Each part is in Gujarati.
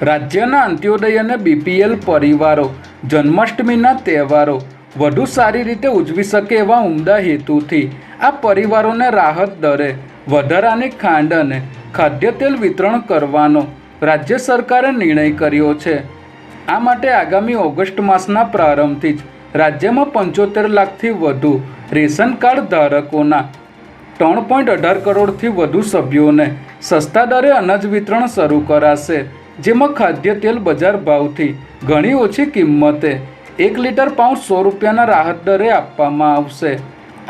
રાજ્યના અંત્યોદય અને બીપીએલ પરિવારો જન્માષ્ટમીના તહેવારો વધુ સારી રીતે ઉજવી શકે એવા ઉમદા હેતુથી આ પરિવારોને રાહત દરે વધારાની ખાંડ અને ખાદ્યતેલ વિતરણ કરવાનો રાજ્ય સરકારે નિર્ણય કર્યો છે। આ માટે આગામી ઓગસ્ટ માસના પ્રારંભથી જ રાજ્યમાં 75 લાખથી વધુ રેશન કાર્ડ ધારકોના 3.18 કરોડથી વધુ સભ્યોને સસ્તા દરે અનાજ વિતરણ શરૂ કરાશે, જેમાં ખાદ્યતેલ બજાર ભાવથી ઘણી ઓછી કિંમતે 1 લીટર પાઉચ 100 રૂપિયાના રાહત દરે આપવામાં આવશે।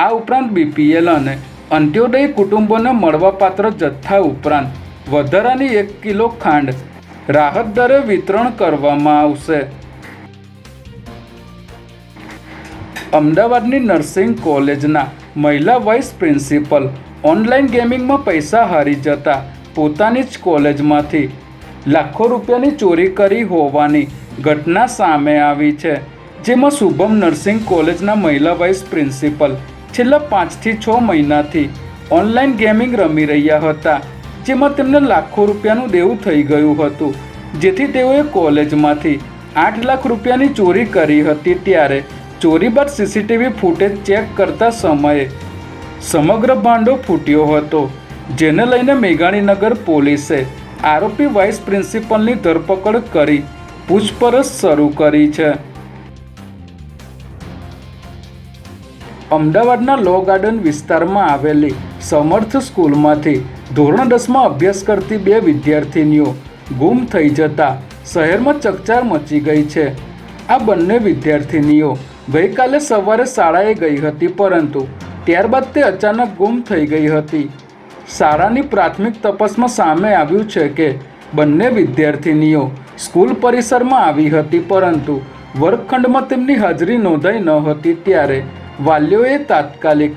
આ ઉપરાંત બીપીએલ અને અંત્યોદય કુટુંબોને મળવાપાત્ર જથ્થા ઉપરાંત વધારાની 1 કિલો ખાંડ રાહત દરે વિતરણ કરવામાં આવશે। અમદાવાદની નર્સિંગ કોલેજના મહિલા વાઇસ પ્રિન્સિપલ ઓનલાઈન ગેમિંગમાં પૈસા હારી જતા પોતાની જ કોલેજમાંથી લાખો રૂપિયાની ચોરી કરી હોવાની ઘટના સામે આવી છે, જેમાં શુભમ નર્સિંગ કોલેજના મહિલા વાઇસ પ્રિન્સિપલ છેલ્લા 5 થી 6 મહિનાથી ઓનલાઈન ગેમિંગ રમી રહ્યા હતા, જેમાં તેમને લાખો રૂપિયાનું દેવું થઈ ગયું હતું, જેથી તેઓએ કોલેજમાંથી 8 લાખ રૂપિયાની ચોરી કરી હતી। ત્યારે ચોરી બાદ સીસીટીવી ફૂટેજ ચેક કરતા સમયે સમગ્ર ભાંડો ફૂટ્યો હતો, જેને લઈને મેઘાણીનગર પોલીસે આરોપી વાઇસ પ્રિન્સિપલની ધરપકડ કરી પૂછપરછ શરૂ કરી છે। અમદાવાદના લો ગાર્ડન વિસ્તારમાં આવેલી સમર્થ સ્કૂલમાંથી ધોરણ 10માં અભ્યાસ કરતી 2 વિદ્યાર્થીનીઓ ગુમ થઈ જતા શહેરમાં ચકચાર મચી ગઈ છે। આ બંને વિદ્યાર્થીનીઓ ગઈકાલે સવારે શાળાએ ગઈ હતી, પરંતુ ત્યારબાદ તે અચાનક ગુમ થઈ ગઈ હતી। શાળાની પ્રાથમિક તપાસમાં સામે આવ્યું છે કે બંને વિદ્યાર્થીનીઓ સ્કૂલ પરિસરમાં આવી હતી, પરંતુ વર્ગખંડમાં તેમની હાજરી નોંધાઈ ન હતી। ત્યારે વાલીઓએ તાત્કાલિક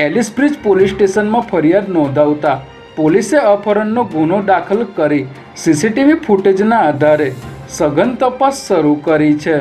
એલિસ બ્રિજ પોલીસ સ્ટેશનમાં ફરિયાદ નોંધાવતા પોલીસે અપહરણનો ગુનો દાખલ કરી સીસીટીવી ફૂટેજના આધારે સઘન તપાસ શરૂ કરી છે।